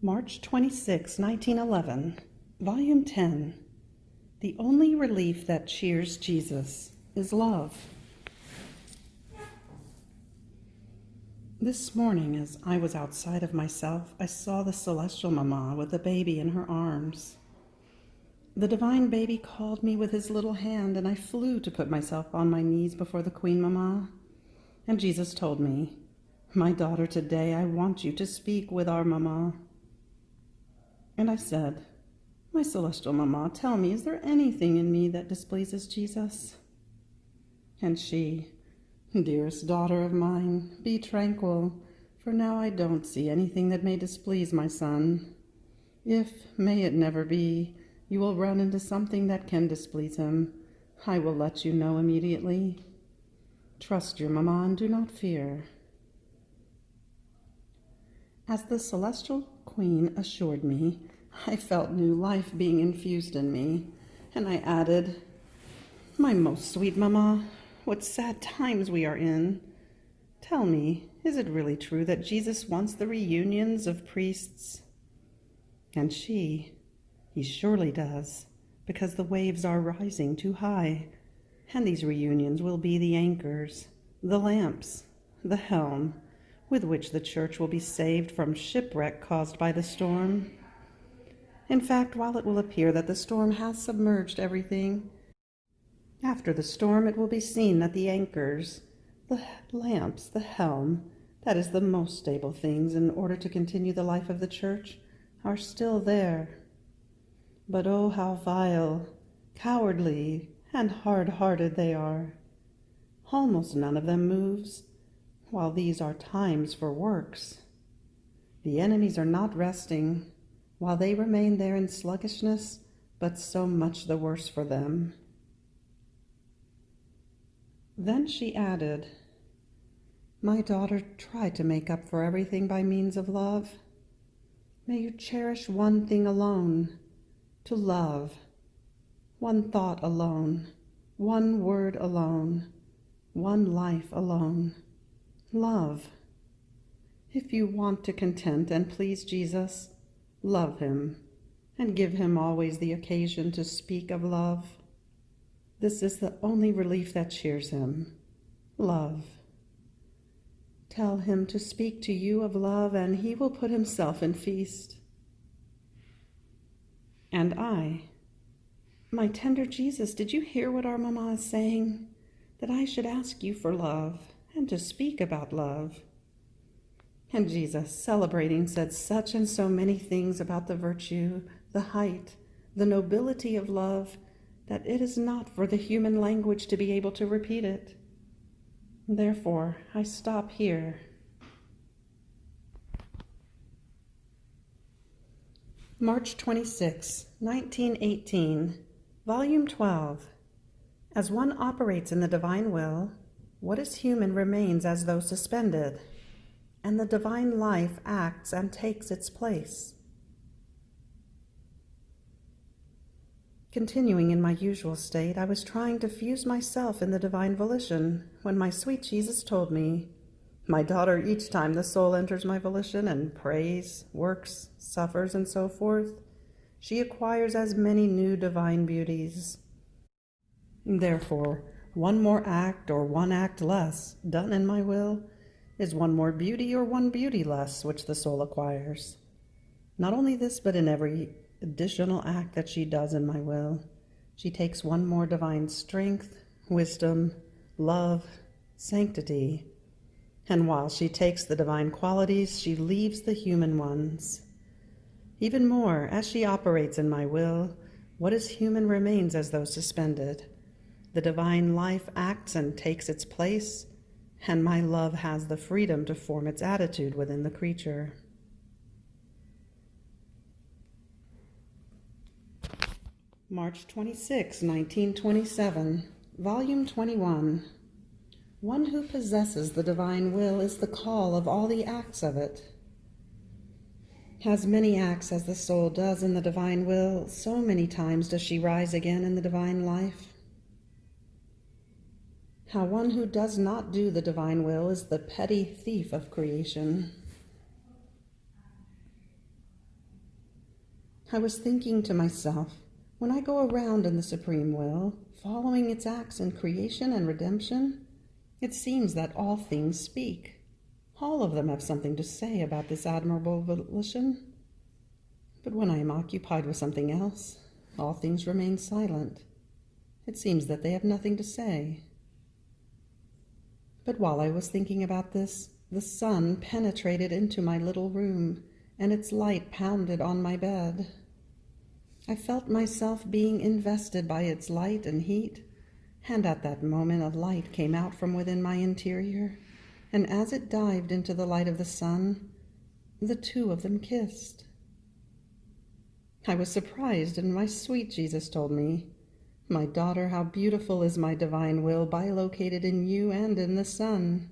March 26, 1911, Volume 10. The only relief that cheers Jesus is love. This morning, as I was outside of myself, I saw the celestial Mama with the baby in her arms. The divine baby called me with his little hand, and I flew to put myself on my knees before the Queen Mama. And Jesus told me, "My daughter, today I want you to speak with our Mama." And I said, "My celestial Mama, tell me, is there anything in me that displeases Jesus?" And she, "Dearest daughter of mine, be tranquil, for now I don't see anything that may displease my son. If, may it never be, you will run into something that can displease him, I will let you know immediately. Trust your Mama and do not fear." As the celestial Queen assured me, I felt new life being infused in me, and I added, "My most sweet Mama, what sad times we are in. Tell me, is it really true that Jesus wants the reunions of priests?" And she, "He surely does, because the waves are rising too high, and these reunions will be the anchors, the lamps, the helm, with which the church will be saved from shipwreck caused by the storm. In fact, while it will appear that the storm has submerged everything, after the storm it will be seen that the anchors, the lamps, the helm, that is the most stable things in order to continue the life of the church, are still there. But oh, how vile, cowardly, and hard-hearted they are. Almost none of them moves, while these are times for works. The enemies are not resting, while they remain there in sluggishness, but so much the worse for them." Then she added, "My daughter, try to make up for everything by means of love. May you cherish one thing alone, to love, one thought alone, one word alone, one life alone. Love. If you want to content and please Jesus, love him, and give him always the occasion to speak of love. This is the only relief that cheers him. Love. Tell him to speak to you of love, and he will put himself in feast." And I, "My tender Jesus, did you hear what our Mama is saying? That I should ask you for love, and to speak about love." And Jesus, celebrating, said such and so many things about the virtue, the height, the nobility of love, that it is not for the human language to be able to repeat it. Therefore, I stop here. March 26, 1918, Volume 12. As one operates in the divine will, what is human remains as though suspended, and the divine life acts and takes its place. Continuing in my usual state, I was trying to fuse myself in the divine volition, when my sweet Jesus told me, "My daughter, each time the soul enters my volition and prays, works, suffers, and so forth, she acquires as many new divine beauties. Therefore, one more act or one act less done in my will is one more beauty or one beauty less which the soul acquires. Not only this, but in every additional act that she does in my will, she takes one more divine strength, wisdom, love, sanctity. And while she takes the divine qualities, she leaves the human ones. Even more, as she operates in my will, what is human remains as though suspended. The divine life acts and takes its place, and my love has the freedom to form its attitude within the creature." March 26, 1927, Volume 21. One who possesses the divine will is the call of all the acts of it. As many acts as the soul does in the divine will, so many times does she rise again in the divine life. How one who does not do the divine will is the petty thief of creation. I was thinking to myself, when I go around in the supreme will, following its acts in creation and redemption, it seems that all things speak. All of them have something to say about this admirable volition. But when I am occupied with something else, all things remain silent. It seems that they have nothing to say. But while I was thinking about this, the sun penetrated into my little room, and its light pounded on my bed. I felt myself being invested by its light and heat, and at that moment a light came out from within my interior, and as it dived into the light of the sun, the two of them kissed. I was surprised, and my sweet Jesus told me, "My daughter, how beautiful is my divine will bilocated in you and in the sun.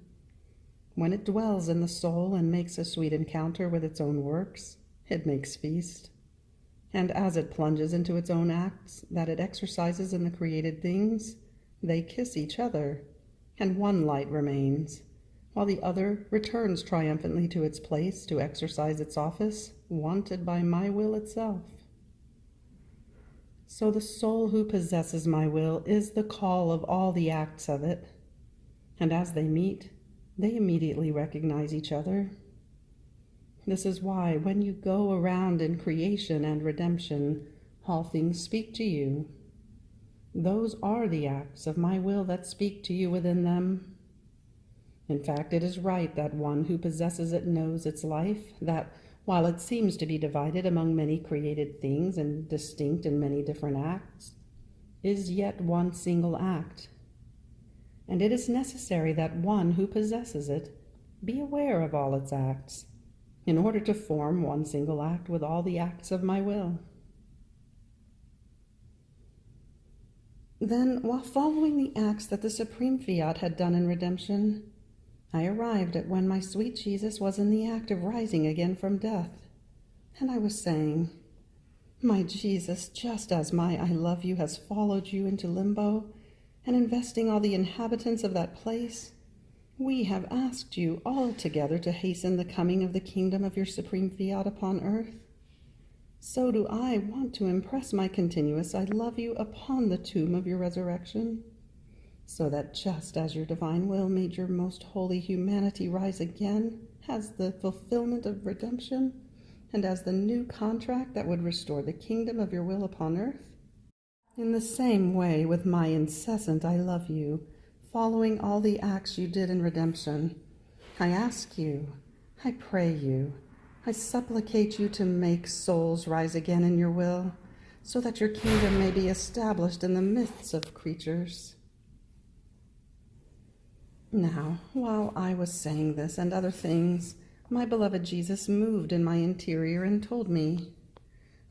When it dwells in the soul and makes a sweet encounter with its own works, it makes feast. And as it plunges into its own acts that it exercises in the created things, they kiss each other, and one light remains, while the other returns triumphantly to its place to exercise its office, wanted by my will itself. So the soul who possesses my will is the call of all the acts of it, and as they meet, they immediately recognize each other. This is why, when you go around in creation and redemption, all things speak to you. Those are the acts of my will that speak to you within them. In fact, it is right that one who possesses it knows its life, that while it seems to be divided among many created things and distinct in many different acts, is yet one single act. And it is necessary that one who possesses it be aware of all its acts, in order to form one single act with all the acts of my will. Then, while following the acts that the supreme Fiat had done in redemption, I arrived at when my sweet Jesus was in the act of rising again from death, and I was saying, "My Jesus, just as my I love you has followed you into limbo, and investing all the inhabitants of that place, we have asked you all together to hasten the coming of the kingdom of your supreme Fiat upon earth. So do I want to impress my continuous I love you upon the tomb of your resurrection, so that just as your divine will made your most holy humanity rise again as the fulfillment of redemption, and as the new contract that would restore the kingdom of your will upon earth, in the same way with my incessant I love you, following all the acts you did in redemption, I ask you, I pray you, I supplicate you to make souls rise again in your will, so that your kingdom may be established in the midst of creatures." Now, while I was saying this and other things, my beloved Jesus moved in my interior and told me,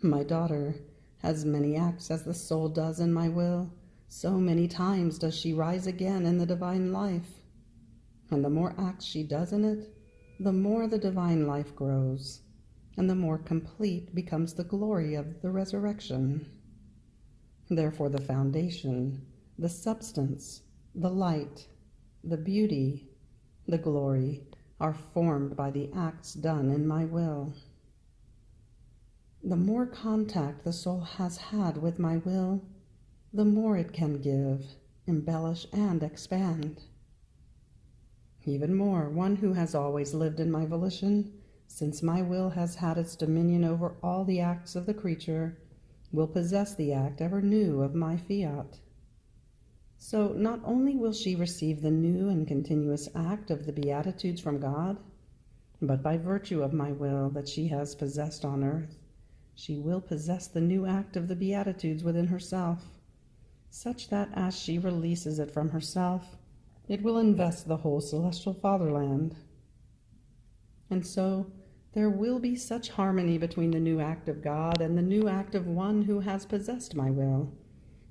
"My daughter, as many acts as the soul does in my will, so many times does she rise again in the divine life. And the more acts she does in it, the more the divine life grows, and the more complete becomes the glory of the resurrection. Therefore the foundation, the substance, the light, the beauty, the glory are formed by the acts done in my will. The more contact the soul has had with my will, the more it can give, embellish, and expand. Even more, one who has always lived in my volition, since my will has had its dominion over all the acts of the creature, will possess the act ever new of my Fiat. So not only will she receive the new and continuous act of the Beatitudes from God, but by virtue of my will that she has possessed on earth, she will possess the new act of the Beatitudes within herself, such that as she releases it from herself, it will invest the whole celestial fatherland. And so there will be such harmony between the new act of God and the new act of one who has possessed my will,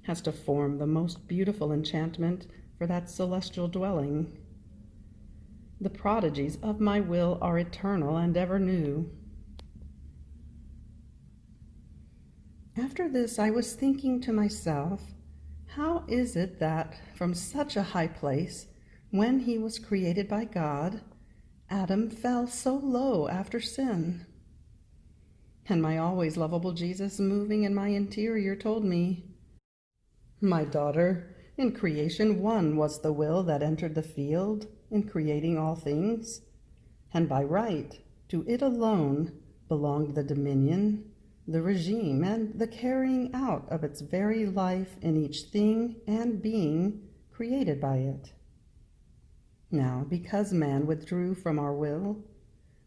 as to form the most beautiful enchantment for that celestial dwelling. The prodigies of my will are eternal and ever new." After this, I was thinking to myself, how is it that from such a high place, when he was created by God, Adam fell so low after sin? And my always lovable Jesus moving in my interior told me, "My daughter, in creation one was the will that entered the field in creating all things, and by right to it alone belonged the dominion, the regime, and the carrying out of its very life in each thing and being created by it. Now, because man withdrew from our will,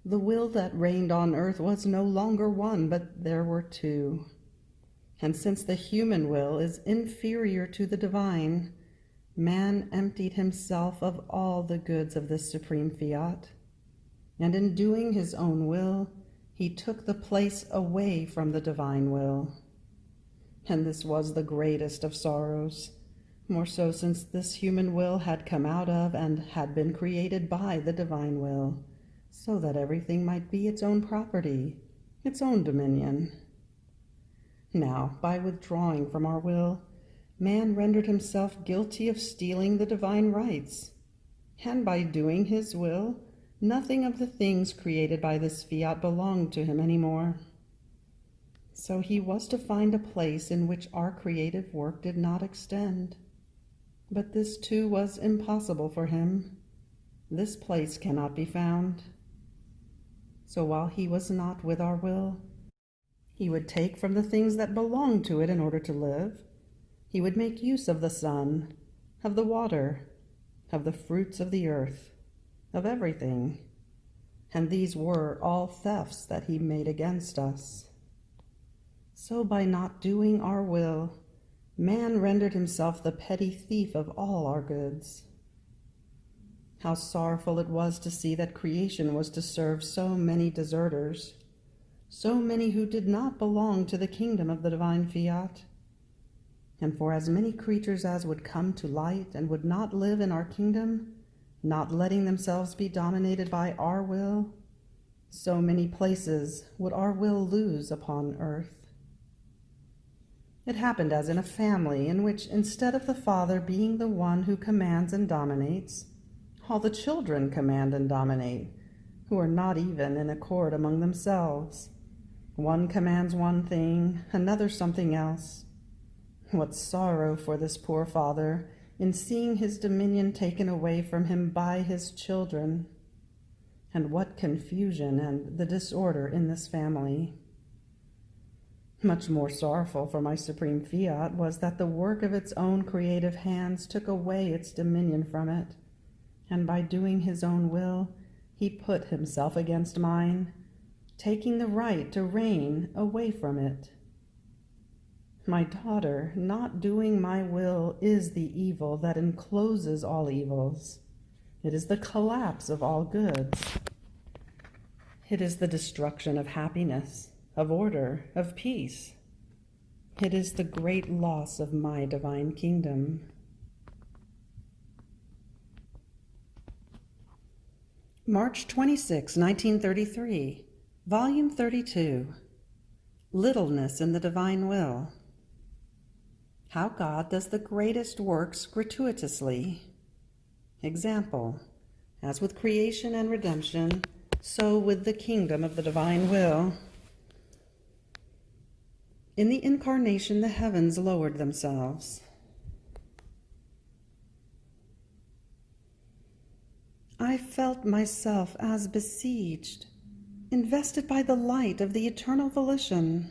the will that reigned on earth was no longer one, but there were two. And since the human will is inferior to the divine, man emptied himself of all the goods of this supreme fiat, and in doing his own will, he took the place away from the divine will. And this was the greatest of sorrows, more so since this human will had come out of and had been created by the divine will, so that everything might be its own property, its own dominion. Now, by withdrawing from our will, man rendered himself guilty of stealing the divine rights, and by doing his will, nothing of the things created by this fiat belonged to him anymore. So he was to find a place in which our creative work did not extend. But this too was impossible for him. This place cannot be found. So while he was not with our will, he would take from the things that belonged to it in order to live. He would make use of the sun, of the water, of the fruits of the earth, of everything. And these were all thefts that he made against us. So by not doing our will, man rendered himself the petty thief of all our goods. How sorrowful it was to see that creation was to serve so many deserters, so many who did not belong to the kingdom of the divine fiat. And for as many creatures as would come to light and would not live in our kingdom, not letting themselves be dominated by our will, so many places would our will lose upon earth. It happened as in a family in which, instead of the father being the one who commands and dominates, all the children command and dominate, who are not even in accord among themselves. One commands one thing, another something else. What sorrow for this poor father in seeing his dominion taken away from him by his children, and what confusion and the disorder in this family. Much more sorrowful for my supreme fiat was that the work of its own creative hands took away its dominion from it, and by doing his own will, he put himself against mine, taking the right to reign away from it. My daughter, not doing my will is the evil that encloses all evils. It is the collapse of all goods. It is the destruction of happiness, of order, of peace. It is the great loss of my divine kingdom. March 26, 1933, Volume 32, Littleness in the Divine Will. How God does the greatest works gratuitously. Example, as with creation and redemption, so with the kingdom of the divine will. In the incarnation, the heavens lowered themselves. I felt myself as besieged, invested by the light of the eternal volition.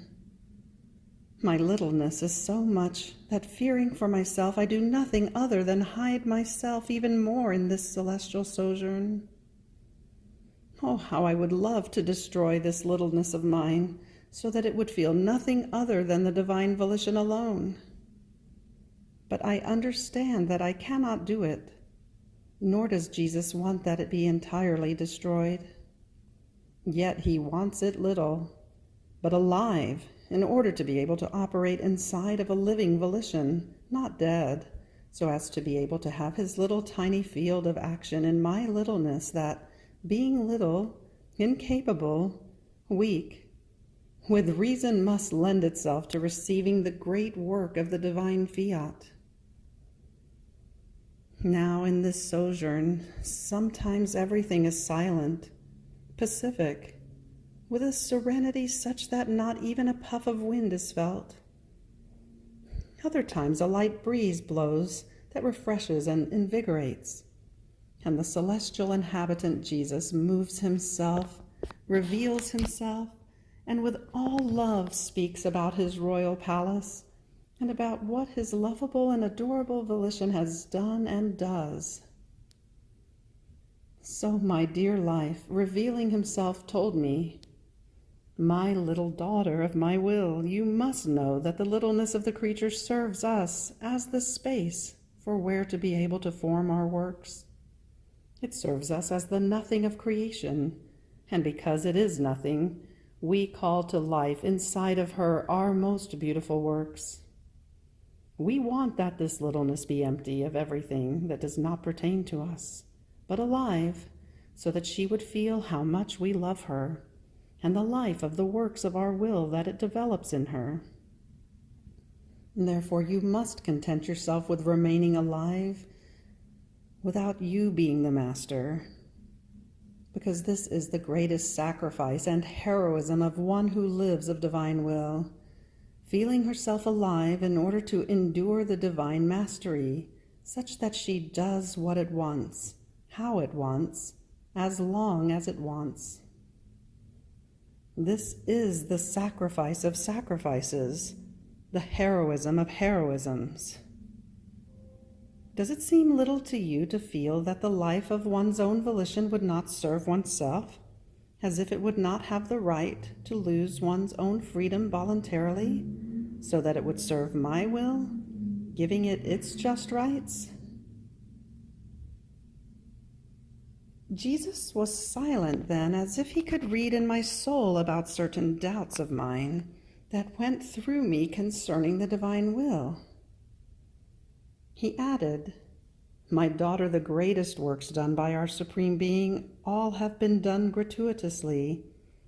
My littleness is so much that, fearing for myself, I do nothing other than hide myself even more in this celestial sojourn. Oh, how I would love to destroy this littleness of mine, so that it would feel nothing other than the divine volition alone. But I understand that I cannot do it, nor does Jesus want that it be entirely destroyed. Yet he wants it little, but alive, in order to be able to operate inside of a living volition, not dead, so as to be able to have his little tiny field of action in my littleness that, being little, incapable, weak, with reason must lend itself to receiving the great work of the divine fiat. Now in this sojourn, sometimes everything is silent, pacific, with a serenity such that not even a puff of wind is felt. Other times a light breeze blows that refreshes and invigorates, and the celestial inhabitant Jesus moves himself, reveals himself, and with all love speaks about his royal palace and about what his lovable and adorable volition has done and does. So my dear life, revealing himself, told me, "My little daughter of my will, you must know that the littleness of the creature serves us as the space for where to be able to form our works. It serves us as the nothing of creation, and because it is nothing, we call to life inside of her our most beautiful works. We want that this littleness be empty of everything that does not pertain to us, but alive, so that she would feel how much we love her, and the life of the works of our will that it develops in her. Therefore you must content yourself with remaining alive without you being the master, because this is the greatest sacrifice and heroism of one who lives of divine will, feeling herself alive in order to endure the divine mastery, such that she does what it wants, how it wants, as long as it wants. This is the sacrifice of sacrifices, the heroism of heroisms. Does it seem little to you to feel that the life of one's own volition would not serve oneself, as if it would not have the right to lose one's own freedom voluntarily, so that it would serve my will, giving it its just rights?" Jesus was silent then, as if he could read in my soul about certain doubts of mine that went through me concerning the divine will. He added, "My daughter, the greatest works done by our Supreme Being all have been done gratuitously,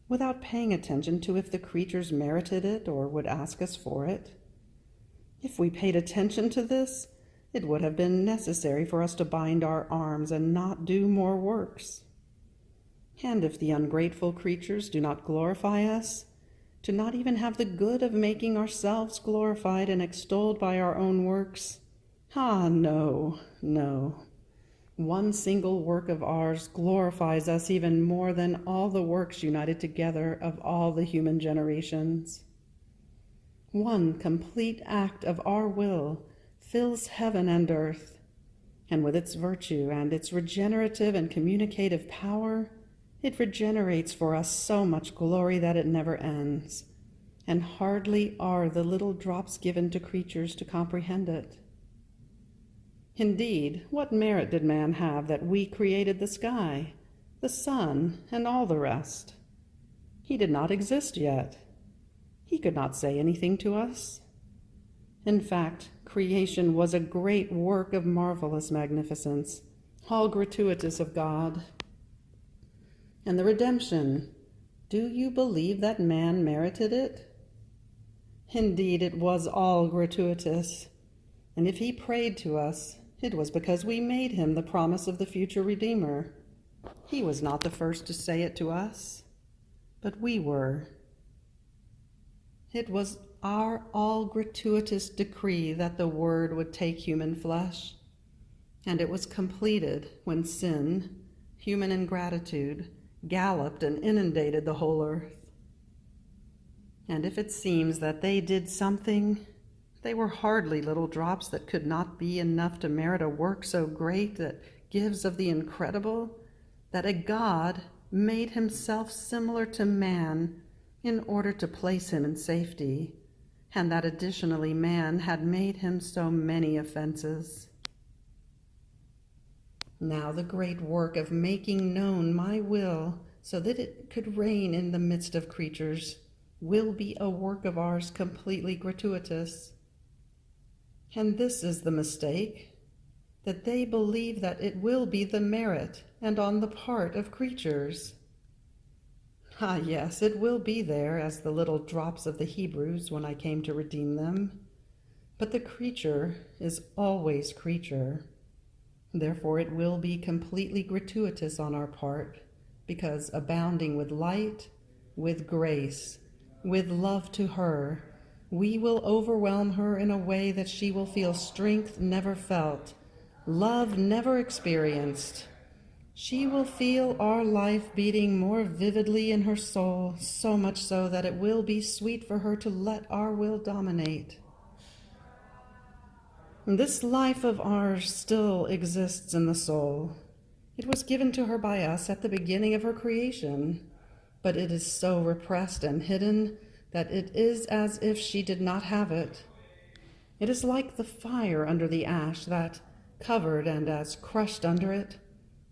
without paying attention to if the creatures merited it or would ask us for it. If we paid attention to this, it would have been necessary for us to bind our arms and not do more works. And if the ungrateful creatures do not glorify us, to not even have the good of making ourselves glorified and extolled by our own works, no. One single work of ours glorifies us even more than all the works united together of all the human generations. One complete act of our will fills heaven and earth, and with its virtue and its regenerative and communicative power, it regenerates for us so much glory that it never ends, and hardly are the little drops given to creatures to comprehend it. Indeed, what merit did man have that we created the sky, the sun, and all the rest? He did not exist yet. He could not say anything to us. In fact, creation was a great work of marvelous magnificence, all gratuitous of God. And the redemption, do you believe that man merited it? Indeed, it was all gratuitous. And if he prayed to us, it was because we made him the promise of the future Redeemer. He was not the first to say it to us, but we were. It was our all gratuitous decree that the Word would take human flesh, and it was completed when sin, human ingratitude, galloped and inundated the whole earth. And if it seems that they did something, they were hardly little drops that could not be enough to merit a work so great that gives of the incredible, that a God made himself similar to man in order to place him in safety, and that additionally man had made him so many offenses. Now the great work of making known my will so that it could reign in the midst of creatures will be a work of ours completely gratuitous. And this is the mistake, that they believe that it will be the merit and on the part of creatures. Yes, it will be there as the little drops of the Hebrews when I came to redeem them. But the creature is always creature. Therefore it will be completely gratuitous on our part, because abounding with light, with grace, with love to her, we will overwhelm her in a way that she will feel strength never felt, love never experienced. She will feel our life beating more vividly in her soul, so much so that it will be sweet for her to let our will dominate. This life of ours still exists in the soul. It was given to her by us at the beginning of her creation, but it is so repressed and hidden that it is as if she did not have it. It is like the fire under the ash that, covered and as crushed under it,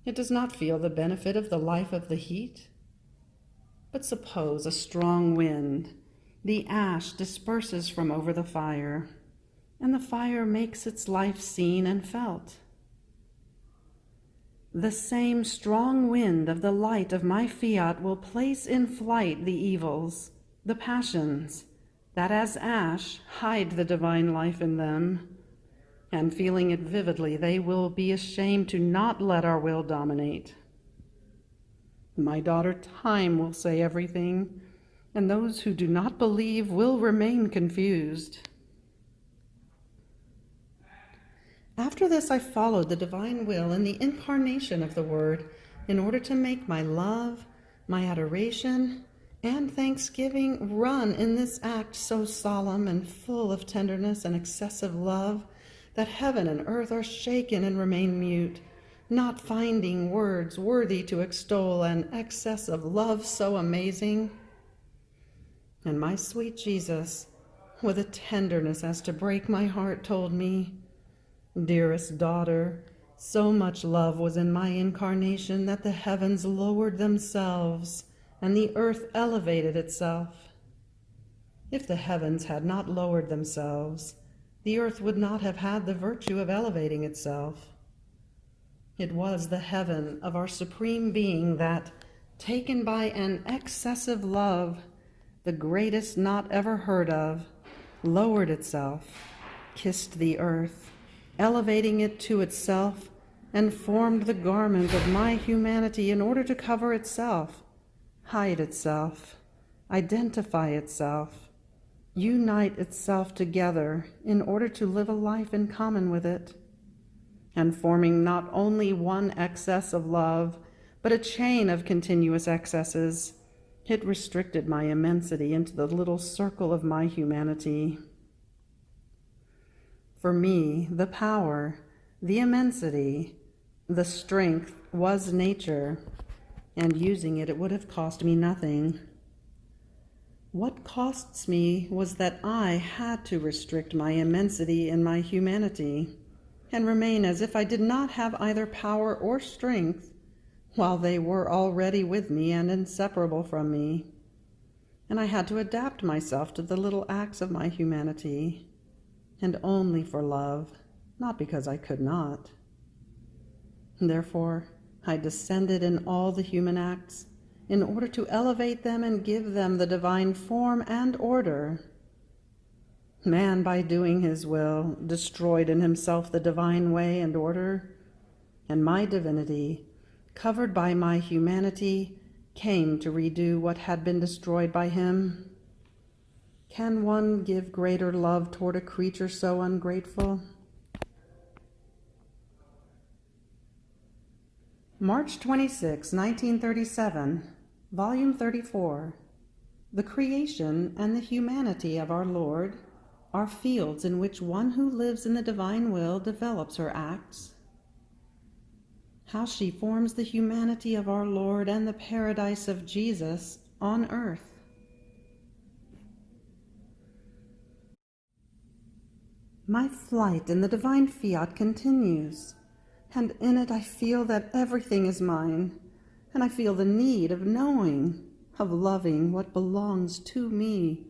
it does not feel the benefit of the life of the heat. But suppose a strong wind, the ash disperses from over the fire, and the fire makes its life seen and felt. The same strong wind of the light of my fiat will place in flight the evils, the passions, that as ash hide the divine life in them, and feeling it vividly, they will be ashamed to not let our will dominate. My daughter, time will say everything, and those who do not believe will remain confused. After this, I followed the divine will in the incarnation of the Word in order to make my love, my adoration, and thanksgiving run in this act so solemn and full of tenderness and excessive love that heaven and earth are shaken and remain mute, not finding words worthy to extol an excess of love so amazing. And my sweet Jesus, with a tenderness as to break my heart, told me, "Dearest daughter, so much love was in my incarnation that the heavens lowered themselves and the earth elevated itself. If the heavens had not lowered themselves, the earth would not have had the virtue of elevating itself. It was the heaven of our supreme being that, taken by an excessive love, the greatest not ever heard of, lowered itself, kissed the earth, elevating it to itself, and formed the garment of my humanity in order to cover itself, hide itself, identify itself, unite itself together in order to live a life in common with it, and forming not only one excess of love, but a chain of continuous excesses, it restricted my immensity into the little circle of my humanity. For me, the power, the immensity, the strength was nature, and using it would have cost me nothing. What costs me was that I had to restrict my immensity in my humanity, and remain as if I did not have either power or strength, while they were already with me and inseparable from me. And I had to adapt myself to the little acts of my humanity, and only for love, not because I could not. Therefore, I descended in all the human acts, in order to elevate them and give them the divine form and order. Man, by doing his will, destroyed in himself the divine way and order, and my divinity, covered by my humanity, came to redo what had been destroyed by him. Can one give greater love toward a creature so ungrateful? March 26, 1937, Volume 34. The creation and the humanity of our Lord are fields in which one who lives in the divine will develops her acts. How she forms the humanity of our Lord and the paradise of Jesus on earth. My flight in the divine fiat continues, and in it I feel that everything is mine, and I feel the need of knowing, of loving what belongs to me,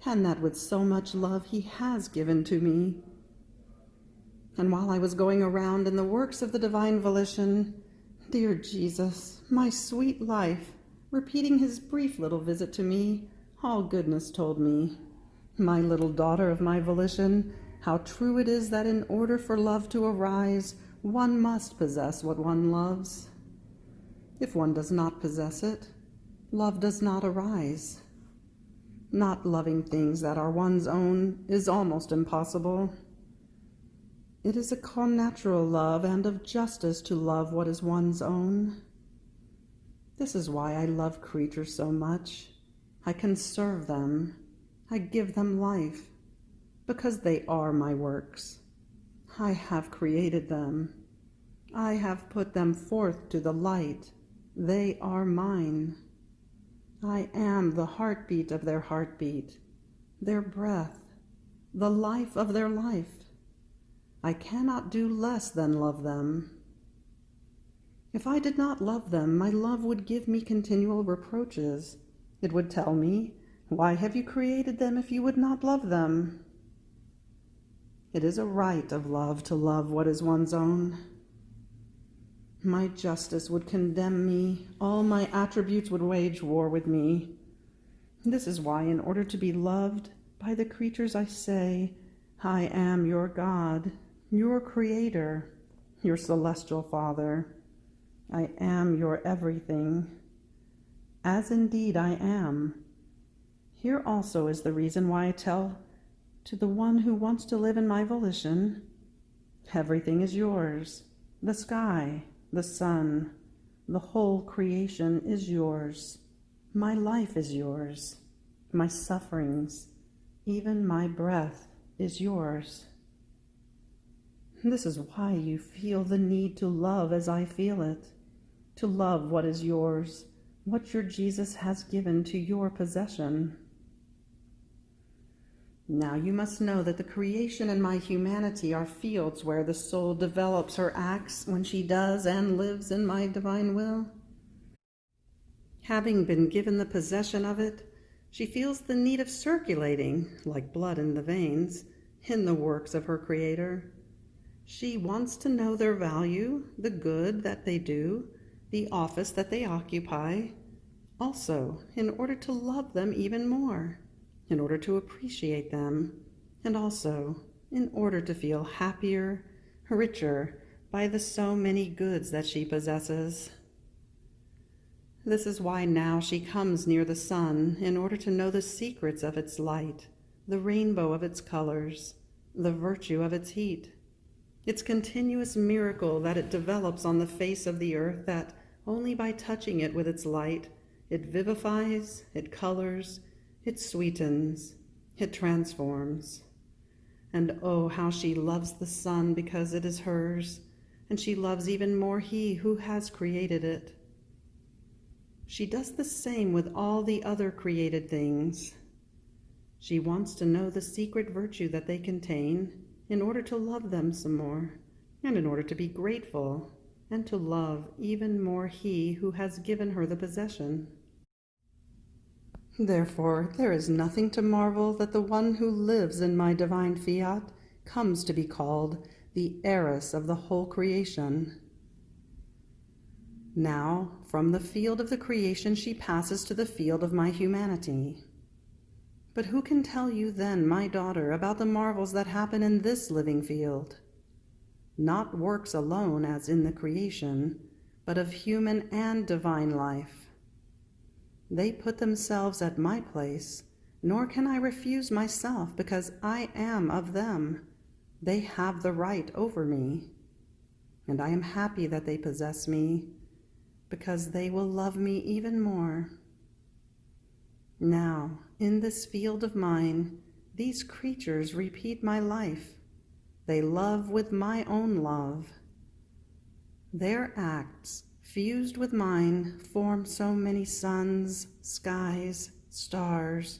and that with so much love he has given to me. And while I was going around in the works of the divine volition, dear Jesus, my sweet life, repeating his brief little visit to me, all goodness told me, my little daughter of my volition, how true it is that in order for love to arise, one must possess what one loves. If one does not possess it, love does not arise. Not loving things that are one's own is almost impossible. It is a connatural love and of justice to love what is one's own. This is why I love creatures so much. I conserve them. I give them life, because they are my works. I have created them. I have put them forth to the light. They are mine. I am the heartbeat of their heartbeat, their breath, the life of their life. I cannot do less than love them. If I did not love them, my love would give me continual reproaches. It would tell me, "Why have you created them if you would not love them?" It is a right of love to love what is one's own. My justice would condemn me. All my attributes would wage war with me. This is why, in order to be loved by the creatures, I say, I am your God, your Creator, your celestial Father. I am your everything, as indeed I am. Here also is the reason why I tell to the one who wants to live in my volition, everything is yours. The sky, the sun, the whole creation is yours. My life is yours. My sufferings, even my breath, is yours. This is why you feel the need to love as I feel it, to love what is yours, what your Jesus has given to your possession. Now you must know that the creation and my humanity are fields where the soul develops her acts when she does and lives in my divine will. Having been given the possession of it, she feels the need of circulating, like blood in the veins, in the works of her Creator. She wants to know their value, the good that they do, the office that they occupy, also in order to love them even more, in order to appreciate them, and also in order to feel happier, richer by the so many goods that she possesses. This is why now she comes near the sun in order to know the secrets of its light, the rainbow of its colors, the virtue of its heat, its continuous miracle that it develops on the face of the earth, that only by touching it with its light, it vivifies, it colors, it sweetens, it transforms. And oh, how she loves the sun because it is hers, and she loves even more He who has created it. She does the same with all the other created things. She wants to know the secret virtue that they contain in order to love them some more, and in order to be grateful, and to love even more He who has given her the possession. Therefore, there is nothing to marvel that the one who lives in my divine fiat comes to be called the heiress of the whole creation. Now, from the field of the creation she passes to the field of my humanity. But who can tell you then, my daughter, about the marvels that happen in this living field? Not works alone as in the creation, but of human and divine life. They put themselves at my place, nor can I refuse myself, because I am of them. They have the right over me, and I am happy that they possess me, because they will love me even more. Now, in this field of mine, these creatures repeat my life. They love with my own love. Their acts, fused with mine, form so many suns, skies, stars.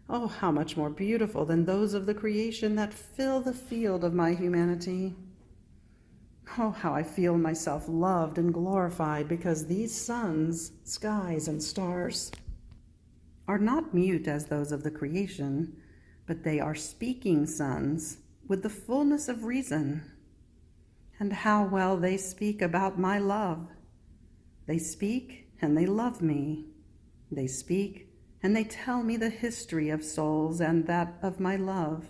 Oh, how much more beautiful than those of the creation that fill the field of my humanity. Oh, how I feel myself loved and glorified, because these suns, skies, and stars are not mute as those of the creation, but they are speaking suns with the fullness of reason. And how well they speak about my love. They speak and they love me. They speak and they tell me the history of souls and that of my love.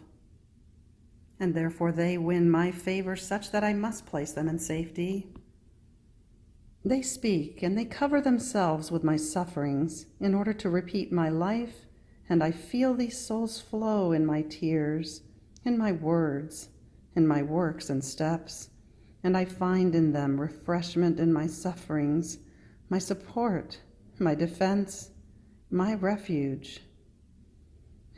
And therefore they win my favor such that I must place them in safety. They speak and they cover themselves with my sufferings in order to repeat my life, and I feel these souls flow in my tears, in my words, in my works and steps, and I find in them refreshment in my sufferings, my support, my defense, my refuge.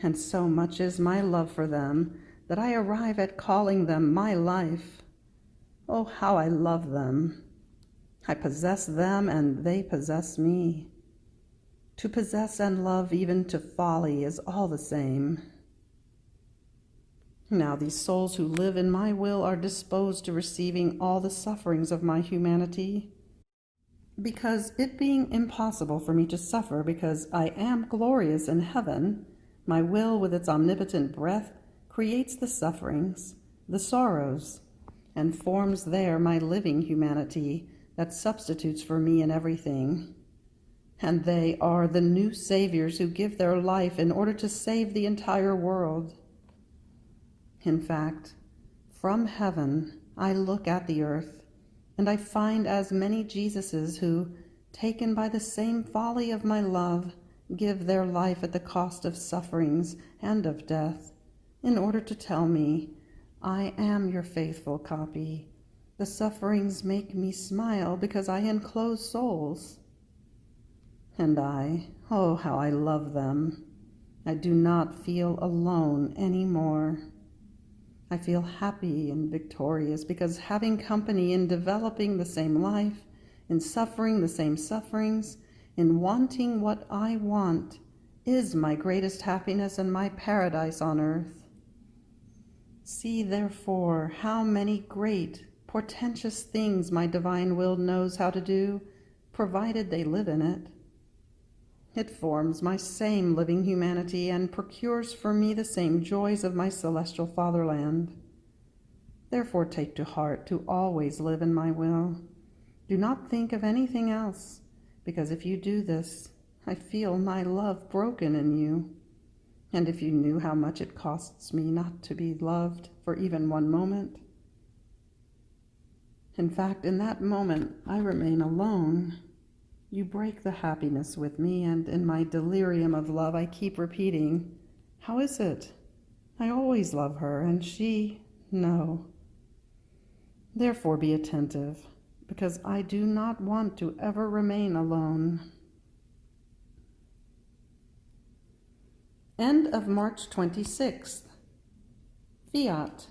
And so much is my love for them that I arrive at calling them my life. Oh, how I love them! I possess them and they possess me. To possess and love even to folly is all the same. Now these souls who live in my will are disposed to receiving all the sufferings of my humanity, because it being impossible for me to suffer because I am glorious in heaven, my will with its omnipotent breath creates the sufferings, the sorrows, and forms there my living humanity that substitutes for me in everything. And they are the new saviors who give their life in order to save the entire world. In fact, from heaven I look at the earth, and I find as many Jesuses who, taken by the same folly of my love, give their life at the cost of sufferings and of death, in order to tell me, I am your faithful copy. The sufferings make me smile because I enclose souls. And I, oh, how I love them. I do not feel alone any more. I feel happy and victorious because having company in developing the same life, in suffering the same sufferings, in wanting what I want, is my greatest happiness and my paradise on earth. See, therefore, how many great, portentous things my divine will knows how to do, provided they live in it. It forms my same living humanity and procures for me the same joys of my celestial fatherland. Therefore take to heart to always live in my will. Do not think of anything else, because if you do this, I feel my love broken in you. And if you knew how much it costs me not to be loved for even one moment. In fact, in that moment, I remain alone. You break the happiness with me, and in my delirium of love, I keep repeating, how is it? I always love her, and she, no. Therefore be attentive, because I do not want to ever remain alone. End of March 26th. Fiat.